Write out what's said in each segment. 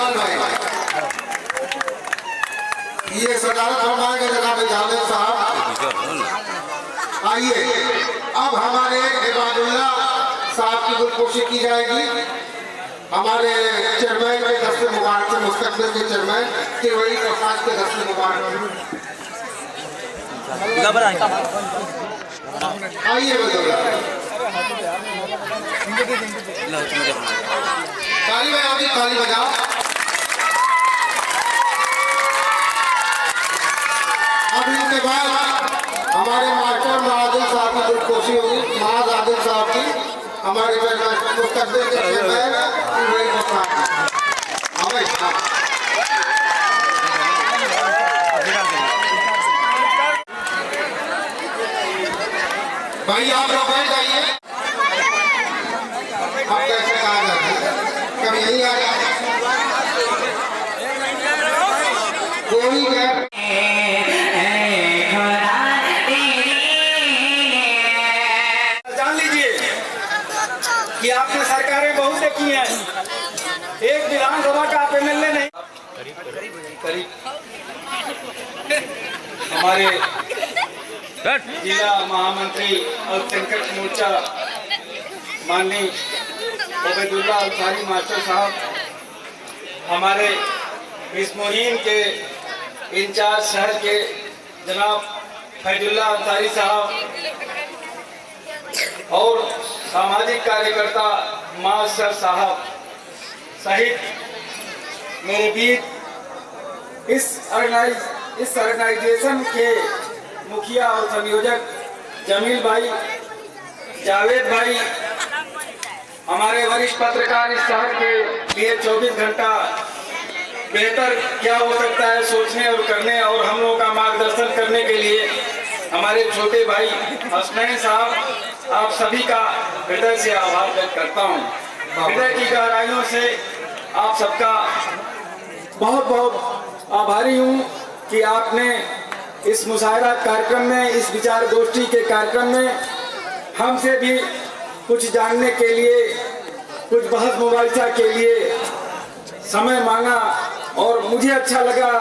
जमाल भाई, ये सदारत फरमाएंगे जनाब जावेद साहब। आइए अब हमारे इबादुल्लाह साहब की गुलकोशी की जाएगी। हमारे चेयरमैन के दस्ते मुबारक से, मुस्तकबिल के चेयरमैन तिवारी प्रसाद के दस्ते मुबारक। आइए ताली बजाओ जी, ताली बजाओ। अब इनके बाद हमारे मास्टर महादिल साहब की गुलकोशी होगी, महाज आदिल साहब की, हमारे मुस्तकबिल के चेयरमैन तिवारी प्रसाद। भाई आप लोग बैठ जाइए। अब कैसे कहा जाता है, कब यही आ जाता है कोई जान लीजिए कि आपने सरकारें बहुत देखी हैं, एक विधानसभा का आप एमएलए नहीं। करीब हमारे जिला महामंत्री और संकट मोर्चा माननीय अबैदुल्लाह अंसारी मास्टर साहब, हमारे इस मुहिम के इंचार्ज शहर के जनाब फैजुल्लाह अंसारी साहब और सामाजिक कार्यकर्ता मास्टर साहब सहित मेरे बीच इस ऑर्गेनाइजेशन के मुखिया और संयोजक जमील भाई, जावेद भाई, हमारे वरिष्ठ पत्रकार, इस शहर के लिए 24 घंटा बेहतर क्या हो सकता है सोचने और करने और हम लोगों का मार्गदर्शन करने के लिए हमारे छोटे भाई हसनैन साहब, आप सभी का हृदय से आभार व्यक्त करता हूँ। हृदय की गहराइयों से आप सबका बहुत बहुत आभारी हूँ कि आपने इस मुशायरा कार्यक्रम में, इस विचार गोष्ठी के कार्यक्रम में हमसे भी कुछ जानने के लिए, कुछ बहस मुबाहिसा के लिए समय मांगा और मुझे अच्छा लगा।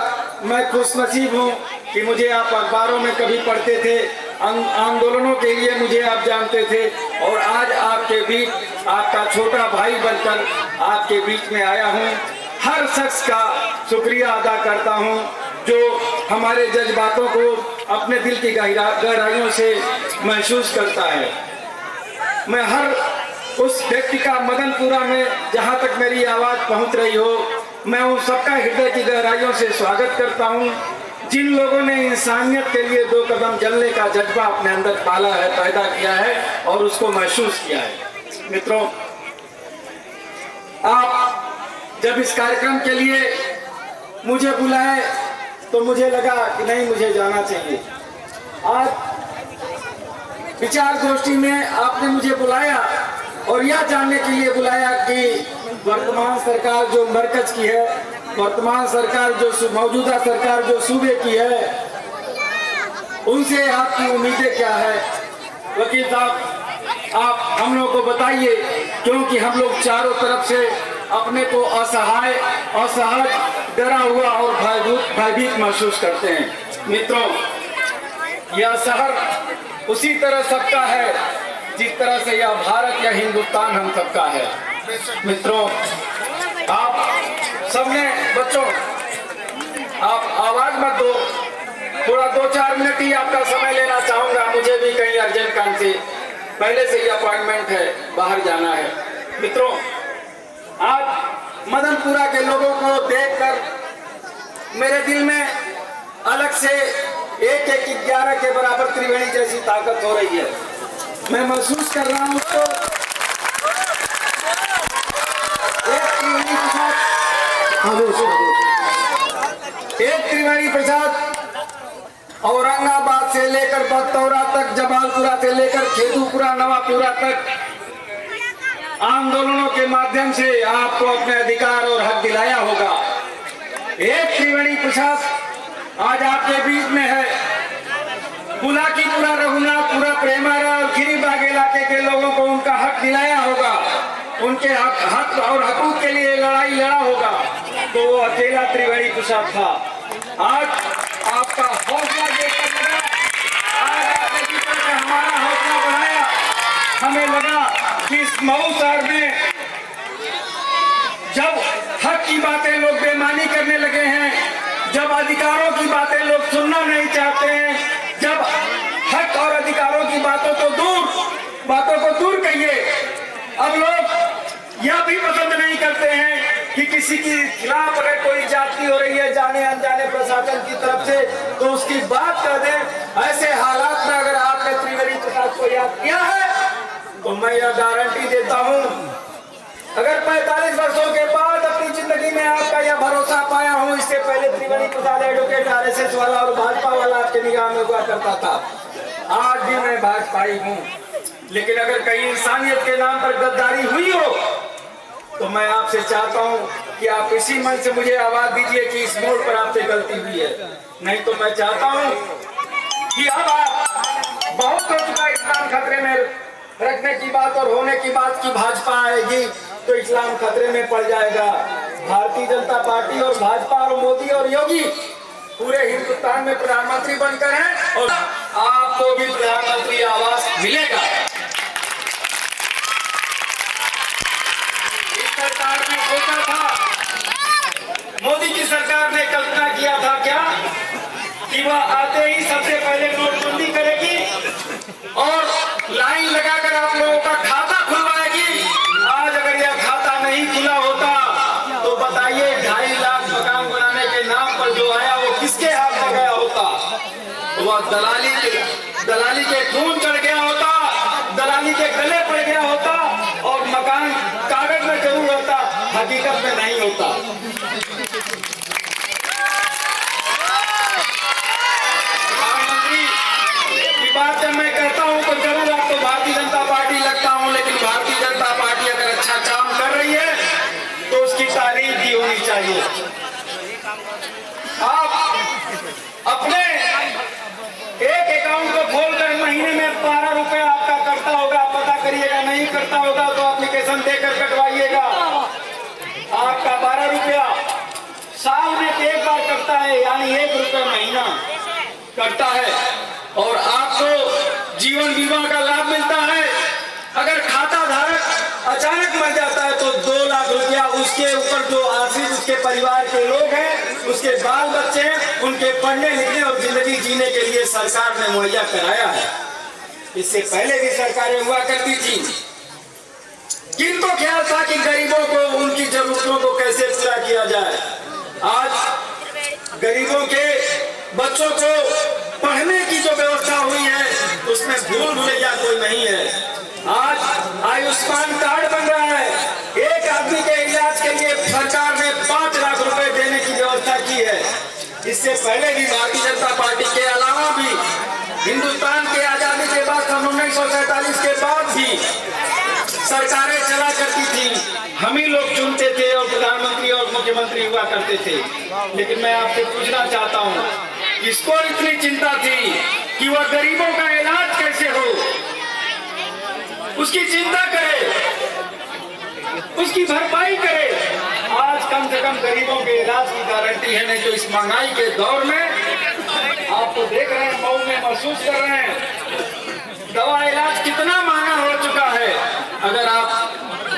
मैं खुशनसीब हूँ कि मुझे आप अखबारों में कभी पढ़ते थे, आंदोलनों के लिए मुझे आप जानते थे और आज आपके बीच आपका छोटा भाई बनकर आपके बीच में आया हूँ। हर शख्स का शुक्रिया अदा करता हूँ जो हमारे जज्बातों को अपने दिल की गहराइयों से महसूस करता है। मैं हर उस व्यक्ति का मदनपुरा में जहाँ तक मेरी आवाज़ पहुँच रही हो, मैं उन सबका हृदय की गहराइयों से स्वागत करता हूँ जिन लोगों ने इंसानियत के लिए 2 कदम चलने का जज्बा अपने अंदर पाला है, पैदा किया है और उसको महसूस किया है। मित्रों, आप जब इस कार्यक्रम के लिए मुझे बुलाए तो मुझे लगा कि नहीं, मुझे जाना चाहिए। आज विचार गोष्ठी में आपने मुझे बुलाया और यह जानने के लिए बुलाया कि वर्तमान सरकार जो मरकज की है, वर्तमान सरकार जो मौजूदा सरकार जो सूबे की है, उनसे आपकी उम्मीदें क्या है। वकील साहब, आप हम लोग को बताइए, क्योंकि हम लोग चारों तरफ से अपने को असहाय, असहज, डरा हुआ और भयभीत महसूस करते हैं। मित्रों, यह शहर उसी तरह सबका है जिस तरह से यह भारत या हिंदुस्तान हम सबका है। मित्रों, आप सबने, बच्चों आप आवाज मत दो, थोड़ा 2-4 मिनट ही आपका समय लेना चाहूंगा। मुझे भी कहीं अर्जेंट काम से पहले से ही अपॉइंटमेंट है, बाहर जाना है। मित्रों, आज मदनपुरा के लोगों को देखकर मेरे दिल में अलग से 1-1-11 के बराबर त्रिवेणी जैसी ताकत हो रही है। मैं महसूस कर रहा हूं उसको। एक त्रिवेणी प्रसाद औरंगाबाद से लेकर बतौरा तक, जमालपुरा से लेकर खेदूपुरा, नवापुरा तक आंदोलनों के माध्यम से आपको अपने अधिकार और हक दिलाया होगा। एक त्रिवेणी प्रसाद आज आपके बीच में है। बुलाकीपुरा, रघुनाथपुरा, प्रेमारा और खीरीबाग इलाके के लोगों को उनका हक दिलाया होगा, उनके हक और हकूक के लिए लड़ाई लड़ा होगा। तो वो अकेला त्रिवेणी प्रसाद था। आज आपका हौसला देखकर लगा, आज आपने जिस तरह से हमारा हौसला बढ़ाया, हमें लगा कि इस मऊ शहर में जब हक की बातें लोग बेईमानी करने लगे हैं, जब अधिकारों की बातें लोग सुनना नहीं चाहते हैं, जब हक और अधिकारों की बातों को दूर करिए, अब लोग यह भी पसंद नहीं करते हैं कि किसी के खिलाफ अगर कोई जाति हो रही है जाने अनजाने प्रशासन की तरफ से तो उसकी बात कर दें। ऐसे हालात में अगर आपने त्रिवेणी प्रसाद को याद किया है तो मैं यह गारंटी देता हूं, अगर 45 वर्षों के बाद अपनी जिंदगी में आपका यह भरोसा पाया हूं, इससे पहले त्रिवेणी प्रसाद एडवोकेट आरएसएस वाला और भाजपा वाला आपके निगाह में हुआ करता था, आज भी मैं भाजपाई हूं, लेकिन अगर कहीं इंसानियत के नाम पर गद्दारी हुई हो तो मैं आपसे चाहता हूं कि आप इसी मन से मुझे आवाज दीजिए कि इस मोड़ पर आपसे गलती हुई है। नहीं तो मैं चाहता हूं कि अब आप बहुत हो चुका इस्लाम खतरे में रखने की बात और होने की बात की भाजपा आएगी तो इस्लाम खतरे में पड़ जाएगा। भारतीय जनता पार्टी और भाजपा और मोदी और योगी पूरे हिंदुस्तान में प्रधानमंत्री बनकर हैं और आपको भी प्रधानमंत्री आवास मिलेगा। इस सरकार ने सोचा था, मोदी की सरकार ने कल्पना किया था क्या कि वह आते ही सबसे पहले नोटबंदी करेगी और लाइन लगाकर आप लोगों का खाता खुलवाएगी। आज अगर यह खाता नहीं खुला होता तो बताइए 2.5 लाख मकान बनाने के नाम पर जो आया वो किसके हाथ में गया होता? वह दलाली के खून चढ़ गया होता, दलाली के गले पड़ गया होता और मकान कागज में जरूर होता, हकीकत में नहीं होता। प्रधानमंत्री की बात जब मैं कहता हूं तो जरूर आपको भारतीय जनता पार्टी लगता हूं, लेकिन भारतीय जनता पार्टी अगर अच्छा काम कर रही है तो उसकी तारीफ भी होनी चाहिए। आप अपने एक अकाउंट को खोलकर महीने में 12 रुपए आपका करता होगा, पता करिएगा, नहीं करता होगा तो एप्लीकेशन देकर कटवाइएगा। आपका 12 रुपया साल में एक बार करता है, यानी 1 रुपया महीना करता है और आपको जीवन बीमा का लाभ मिलता है। अगर खाता धारक अचानक मर जाता है तो 2 लाख रुपया उसके ऊपर जो आश्रित उसके परिवार के लोग हैं, उसके बाल बच्चे हैं, उनके पढ़ने लिखने और जिंदगी जीने के लिए सरकार ने मुहैया कराया है। इससे पहले भी सरकारें हुआ करती थी, किनको ख्याल था कि गरीबों को उनकी जरूरतों को कैसे पूरा किया जाए। आज गरीबों के बच्चों को पढ़ने की जो व्यवस्था हुई है उसमें भूल भुलैया कोई नहीं है। आज आयुष्मान कार्ड बन रहा है, एक आदमी के इलाज के लिए सरकार ने 5 लाख रुपए देने की व्यवस्था की है। इससे पहले भी भारतीय जनता पार्टी के अलावा भी हिंदुस्तान के आजादी के बाद सन 1947 के बाद भी सरकारें चला करती थी, हम ही लोग चुनते थे और प्रधानमंत्री और मुख्यमंत्री हुआ करते थे। लेकिन मैं आपसे पूछना चाहता हूं, किसको इतनी चिंता थी कि वह गरीबों का इलाज कैसे हो, उसकी चिंता करे, उसकी भरपाई करे। आज कम से कम गरीबों के इलाज की गारंटी है, नहीं तो इस महंगाई के दौर में आप तो देख रहे हैं, मऊ में महसूस कर रहे हैं, दवा इलाज कितना महंगा हो चुका है। अगर आप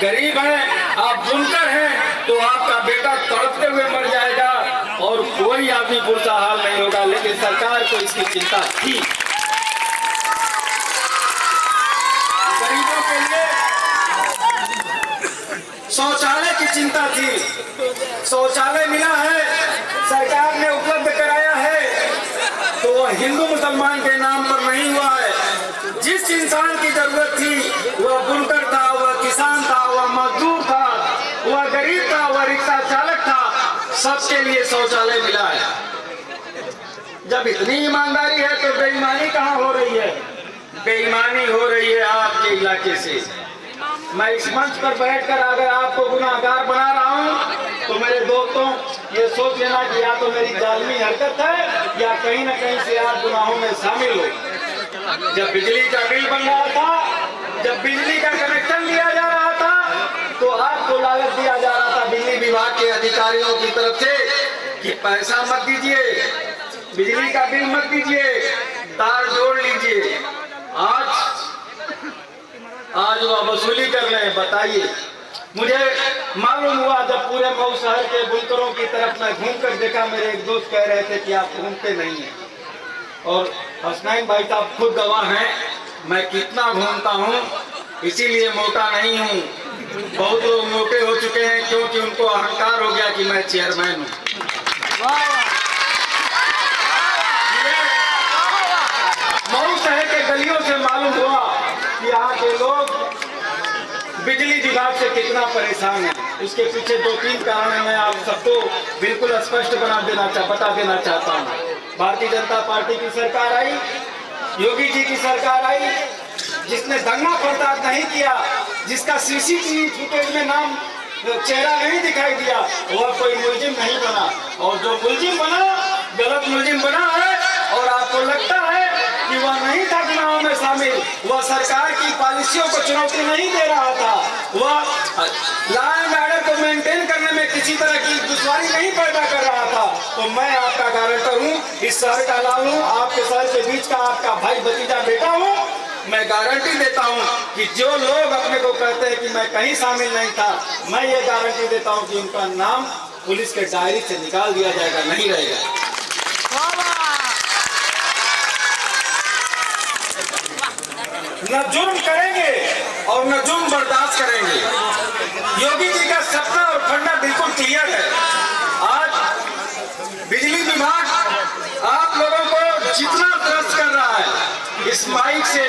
गरीब हैं, आप बुनकर हैं, तो आपका बेटा तड़पते हुए मर जाएगा और कोई आदमी बुरा हाल नहीं होगा। लेकिन सरकार को इसकी चिंता थी। गरीबों के लिए शौचालय की चिंता थी, शौचालय मिला है, सरकार ने उपलब्ध कराया है, तो वह हिंदू मुसलमान के नाम पर नहीं हुआ है। जिस इंसान की जरूरत थी वह बुनकर था, वह किसान था, वह मजदूर था, वह गरीब था, वह रिक्शा चालक था, सबके लिए शौचालय मिला है। जब इतनी ईमानदारी है तो बेईमानी कहाँ हो रही है? बेईमानी हो रही है आपके इलाके से। मैं इस मंच पर बैठकर अगर आपको गुनाहगार बना रहा हूं तो मेरे दोस्तों ये सोच लेना कि या तो मेरी जालिमी हरकत है या कहीं ना कहीं से आप गुनाहों में शामिल हो। जब बिजली का बिल बन रहा था, जब बिजली का कनेक्शन लिया जा रहा था तो आपको लालच दिया जा रहा था बिजली विभाग के अधिकारियों की तरफ से कि पैसा मत दीजिए, बिजली का बिल मत दीजिए, तार जोड़ लीजिए। आज वह वसूली कर रहे हैं। बताइए, मुझे मालूम हुआ जब पूरे मऊ शहर के बुनकरों की तरफ मैं घूम कर देखा, मेरे एक दोस्त कह रहे थे कि आप घूमते नहीं हैं, और हसनैन भाई साहब खुद गवाह हैं मैं कितना घूमता हूँ, इसीलिए मोटा नहीं हूँ। बहुत लोग मोटे हो चुके हैं क्योंकि उनको अहंकार हो गया कि मैं चेयरमैन हूँ। मऊ शहर के गलियों से मालूम हुआ कि यहाँ के लोग बिजली विभाग से कितना परेशान है। उसके पीछे 2-3 कारण है, मैं आप सबको बिल्कुल स्पष्ट बता देना चाहता हूँ। भारतीय जनता पार्टी की सरकार आई, योगी जी की सरकार आई, जिसने दंगा फसाद नहीं किया, जिसका सीसीटीवी फुटेज में नाम चेहरा नहीं दिखाई दिया, वह कोई मुलजिम नहीं बना। और जो मुलजिम बना, गलत मुलजिम बना है, और आपको लगता है कि वह नहीं था चुनाव में शामिल, वह सरकार की पॉलिसियों को चुनौती नहीं दे रहा था, वह लॉ एंड ऑर्डर को मेंटेन करने में किसी तरह की दुश्वारी नहीं पैदा कर रहा था। तो मैं आपका गारंटर हूँ, इस शहर का लाल हूँ, आपके शहर के बीच का आपका भाई भतीजा बेटा हूँ। मैं गारंटी देता हूँ कि जो लोग अपने को कहते हैं कि मैं कहीं शामिल नहीं था, मैं ये गारंटी देता हूँ कि उनका नाम पुलिस के डायरी से निकाल दिया जाएगा, नहीं रहेगा। न जुर्म करेंगे और न जुर्म बर्दाश्त करेंगे। योगी जी का सपना और फंडा बिल्कुल क्लियर है। आज बिजली विभाग आप लोगों को जितना त्रस्त कर रहा है, इस माइक से